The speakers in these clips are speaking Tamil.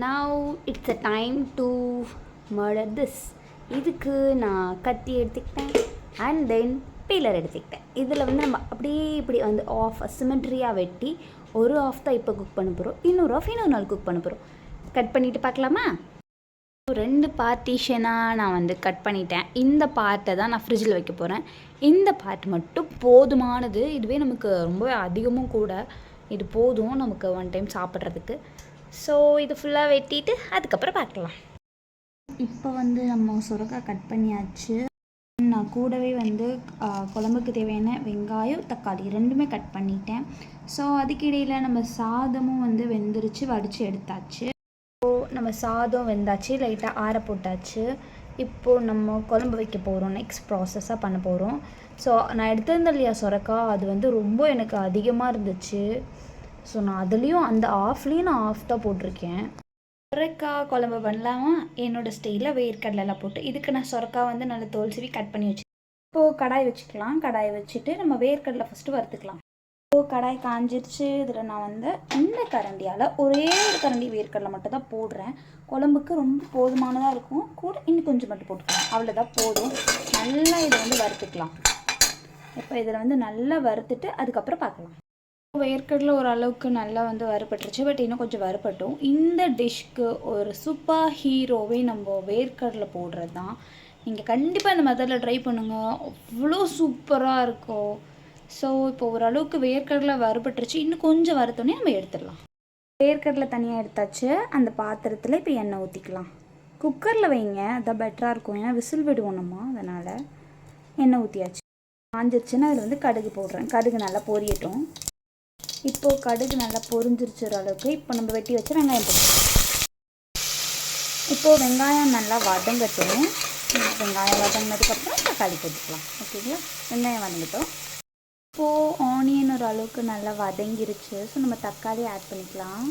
Now it's a time to murder this. இதுக்கு நான் கத்தி எடுத்துக்கிட்டேன் அண்ட் தென் பீலர் எடுத்துக்கிட்டேன். இதில் வந்து நம்ம அப்படியே இப்படி வந்து ஆஃப் சிமெட்ரியாக வெட்டி ஒரு ஆஃப் தான் இப்போ குக் பண்ண போகிறோம், இன்னொரு ஆஃப் இன்னொரு நாள் குக் பண்ண போகிறோம். கட் பண்ணிவிட்டு பார்க்கலாமா? 2 பார்ட்டிஷனாக நான் வந்து கட் பண்ணிட்டேன். இந்த பார்ட்டை தான் நான் ஃப்ரிட்ஜில் வைக்க போகிறேன். இந்த பார்ட் மட்டும் போதுமானது. இதுவே நமக்கு ரொம்பவே அதிகமும் கூட. இது போதும் நமக்கு ஒன் டைம் சாப்பிட்றதுக்கு. ஸோ இது ஃபுல்லாக வெட்டிட்டு அதுக்கப்புறம் பார்க்கலாம். இப்போ வந்து நம்ம சுரக்காய் கட் பண்ணியாச்சு. நான் கூடவே வந்து குழம்புக்கு தேவையான வெங்காயம், தக்காளி ரெண்டுமே கட் பண்ணிட்டேன். ஸோ அதுக்கிடையில் நம்ம சாதமும் வந்து வெந்துருச்சு, வடித்து எடுத்தாச்சு. நம்ம சாதம் வெந்தாச்சு, லைட்டாக ஆற போட்டாச்சு. இப்போது நம்ம குழம்பு வைக்க போகிறோம், நெக்ஸ்ட் ப்ராசஸாக பண்ண போகிறோம். ஸோ நான் எடுத்திருந்தேன் இல்லையா சுரக்காய், அது வந்து ரொம்ப எனக்கு அதிகமாக இருந்துச்சு. ஸோ நான் அதுலேயும் அந்த ஆஃப்லேயும் நான் ஆஃப் தான் போட்டிருக்கேன். சுரக்காய் குழம்பு பண்ணலாமா என்னோடய ஸ்டைலில் வேர்க்கடலைலாம் போட்டு. இதுக்கு நான் சுரக்காய் வந்து நல்லா தோல் சீவி கட் பண்ணி வச்சு. இப்போது கடாய் வச்சுக்கலாம். கடாய் வச்சுட்டு நம்ம வேர்க்கடலை ஃபஸ்ட்டு வறுத்துக்கலாம். இப்போது கடாய் காஞ்சிருச்சு. இதில் நான் வந்து இந்த கரண்டியால் ஒரே ஒரு கரண்டி வேர்க்கடலை மட்டும் தான் போடுறேன். குழம்புக்கு ரொம்ப போதுமானதாக இருக்கும். கூட இன்னும் கொஞ்சம் மட்டும் போட்டுக்கலாம், அவ்வளோதான் போதும். நல்லா இதை வந்து வறுத்துக்கலாம். இப்போ இதில் வந்து நல்லா வறுத்துட்டு அதுக்கப்புறம் பார்க்கலாம். வேர்க்கடலை ஓரளவுக்கு நல்லா வந்து வறுபட்டுருச்சு, பட் இன்னும் கொஞ்சம் வறுபட்டும். இந்த டிஷ்க்கு ஒரு சூப்பர் ஹீரோவே நம்ம வேர்க்கடலை போடுறது தான். நீங்கள் கண்டிப்பாக இந்த மெத்தடில் ட்ரை பண்ணுங்கள், அவ்வளோ சூப்பராக இருக்கும். ஸோ இப்போ ஓரளவுக்கு வேர்க்கடலை வறுபட்டுருச்சு, இன்னும் கொஞ்சம் வறுத்தோன்னே நம்ம எடுத்துடலாம். வேர்க்கடலை தனியாக எடுத்தாச்சு. அந்த பாத்திரத்தில் இப்போ எண்ணெய் ஊற்றிக்கலாம். குக்கரில் வைங்க, அதான் பெட்டராக இருக்கும், ஏன்னா விசில் விடுவோம் நம்ம, அதனால். எண்ணெய் ஊற்றியாச்சு. காஞ்சிருச்சுன்னா அதில் வந்து கடுகு போடுறேன். கடுகு நல்லா பொரியட்டும். இப்போது கடுகு நல்லா பொரிஞ்சிருச்சு அளவுக்கு. இப்போ நம்ம வெட்டி வச்சு வெங்காயம் போட்டுக்கலாம். இப்போது வெங்காயம் நல்லா வதங்கட்டும். வெங்காயம் வதங்கினதுக்கப்புறம் தக்காளி போட்டுக்கலாம். ஓகேங்களா? வெங்காயம் வதங்கட்டும். இப்போது ஆனியன் ஒரு அளவுக்கு நல்லா வதங்கிருச்சு. ஸோ நம்ம தக்காளி ஆட் பண்ணிக்கலாம்.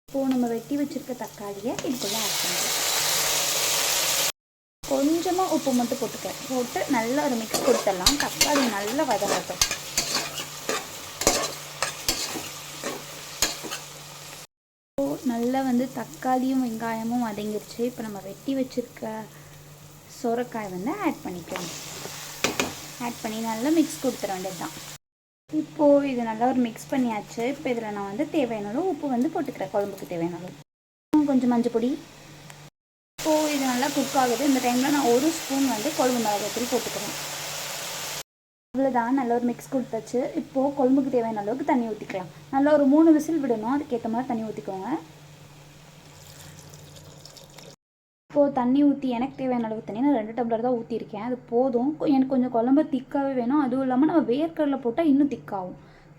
இப்போது நம்ம வெட்டி வச்சுருக்க தக்காளியை இதுக்குள்ளே ஆட் பண்ணிக்கலாம். கொஞ்சமாக உப்பு மட்டும் போட்டு நல்லா ஒரு மிக்ஸ் கொடுத்துடலாம். தக்காளி நல்லா வதங்கட்டும். நல்லா வந்து தக்காளியும் வெங்காயமும் வதங்கிருச்சு. இப்போ நம்ம வெட்டி வச்சுருக்க சுரக்காய் வந்து ஆட் பண்ணிக்கலாம். ஆட் பண்ணி நல்லா மிக்ஸ் கொடுத்துட வேண்டியது தான். இப்போது இது நல்லா ஒரு மிக்ஸ் பண்ணியாச்சு. இப்போ இதில் நான் வந்து தேவையான உப்பு வந்து போட்டுக்கிறேன், குழம்புக்கு தேவையான அளவு. கொஞ்சம் மஞ்சள் பொடி. இப்போது இது நல்லா குக் ஆகுது. இந்த டைமில் நான் 1 ஸ்பூன் வந்து குழம்பு மிளகாய்த்தூள் போட்டுக்கிறேன். அவ்வளோதான், நல்லா ஒரு மிக்ஸ் கொடுத்தாச்சு. இப்போது குழம்புக்கு தேவையான அளவுக்கு தண்ணி ஊற்றிக்கலாம். நல்லா ஒரு 3 விசில் விடணும், அதுக்கேற்ற மாதிரி தண்ணி ஊற்றிக்கோங்க. இப்போது தண்ணி ஊற்றி எனக்கு தேவையான அளவுக்கு தண்ணி நான் 2 டம்ளர் தான் ஊற்றிருக்கேன், அது போதும். எனக்கு கொஞ்சம் குழம்பு திக்காகவே வேணும். அதுவும் இல்லாமல் நம்ம வேர்க்கடலை போட்டால் இன்னும் திக்காகும்.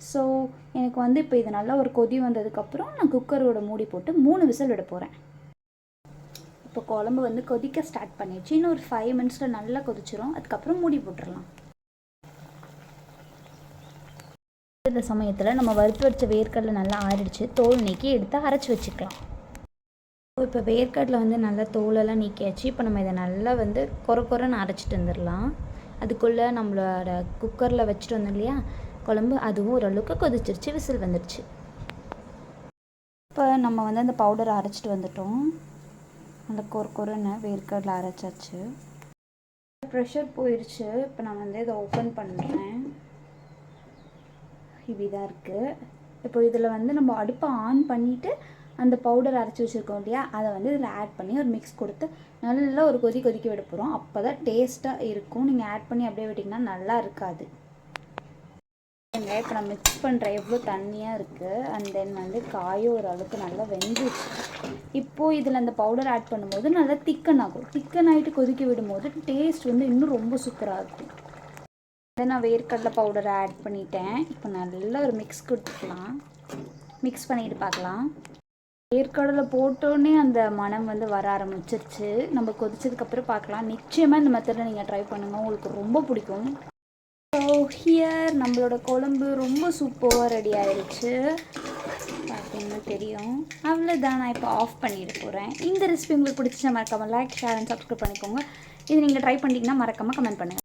ஸோ எனக்கு வந்து இப்போ இது நல்லா ஒரு கொதி வந்ததுக்கப்புறம் நான் குக்கரோட மூடி போட்டு 3 விசில் விட போகிறேன். இப்போ குழம்பு வந்து கொதிக்க ஸ்டார்ட் பண்ணிடுச்சு. இன்னும் ஒரு 5 மினிட்ஸில் நல்லா கொதிச்சிரும். அதுக்கப்புறம் மூடி போட்டுடலாம். இந்த சமயத்தில் நம்ம வறுத்து வச்ச வேர்க்கடலை நல்லா ஆறிடுச்சு. தோல் நீக்கி எடுத்து அரைச்சி வச்சுக்கலாம். இப்போ வேர்க்கடலை வந்து நல்லா தோலெல்லாம் நீக்கியாச்சு. இப்போ நம்ம இதை நல்லா வந்து கொரன்னு அரைச்சிட்டு வந்துடலாம். அதுக்குள்ளே நம்மளோட குக்கரில் வச்சுட்டு வந்தோம் இல்லையா குழம்பு, அதுவும் ஓரளவுக்கு கொதிச்சிருச்சு, விசில் வந்துடுச்சு. இப்போ நம்ம வந்து அந்த பவுடரை அரைச்சிட்டு வந்துட்டோம். நல்லா கொரன்னு வேர்க்கடலை அரைச்சாச்சு. ப்ரெஷர் போயிடுச்சு. இப்போ நான் வந்து இதை ஓப்பன் பண்ணுறேன். இப்படிதான் இருக்குது. இப்போ இதில் வந்து நம்ம அடுப்பை ஆன் பண்ணிவிட்டு அந்த பவுடர் அரைச்சி வச்சுருக்கோம் இல்லையா, அதை வந்து இதில் ஆட் பண்ணி ஒரு மிக்ஸ் கொடுத்து நல்லா ஒரு கொதிக்க விட போகிறோம். அப்போ தான் டேஸ்ட்டாக இருக்கும். நீங்கள் ஆட் பண்ணி அப்படியே விட்டிங்கன்னா நல்லா இருக்காது. இப்போ நான் மிக்ஸ் பண்ணுறேன். எவ்வளோ தண்ணியாக இருக்குது. அண்ட் தென் வந்து காயும் ஓரளவுக்கு நல்லா வெந்துச்சு. இப்போது இதில் அந்த பவுடர் ஆட் பண்ணும்போது நல்லா திக்கன் ஆகும். திக்கன் ஆகிட்டு கொதிக்க விடும்போது டேஸ்ட் வந்து இன்னும் ரொம்ப சூப்பராக இருக்கும். நான் வேர்க்கடலை பவுடரை ஆட் பண்ணிட்டேன். இப்போ நல்லா ஒரு மிக்ஸ் கொடுத்துக்கலாம். மிக்ஸ் பண்ணிட்டு பார்க்கலாம். வேர்க்கடலை போட்டோன்னே அந்த மனம் வந்து வர ஆரம்பிச்சிருச்சு. நம்ம கொதிச்சதுக்கப்புறம் பார்க்கலாம். நிச்சயமாக இந்த மெத்தடை நீங்கள் ட்ரை பண்ணுங்கள், உங்களுக்கு ரொம்ப பிடிக்கும். ஸோ ஹியர் நம்மளோட குழம்பு ரொம்ப சூப்பராக ரெடி ஆகிடுச்சு. பார்த்தீங்கன்னா தெரியும். அவ்வளோதான், நான் இப்போ ஆஃப் பண்ணிட போகிறேன். இந்த ரெசிபி உங்களுக்கு பிடிச்சா மறக்காமல் லைக், ஷேர் அண்ட் சப்ஸ்கிரைப் பண்ணிக்கோங்க. இது நீங்கள் ட்ரை பண்ணிட்டீங்கன்னா மறக்காமல் கமெண்ட் பண்ணுங்கள்.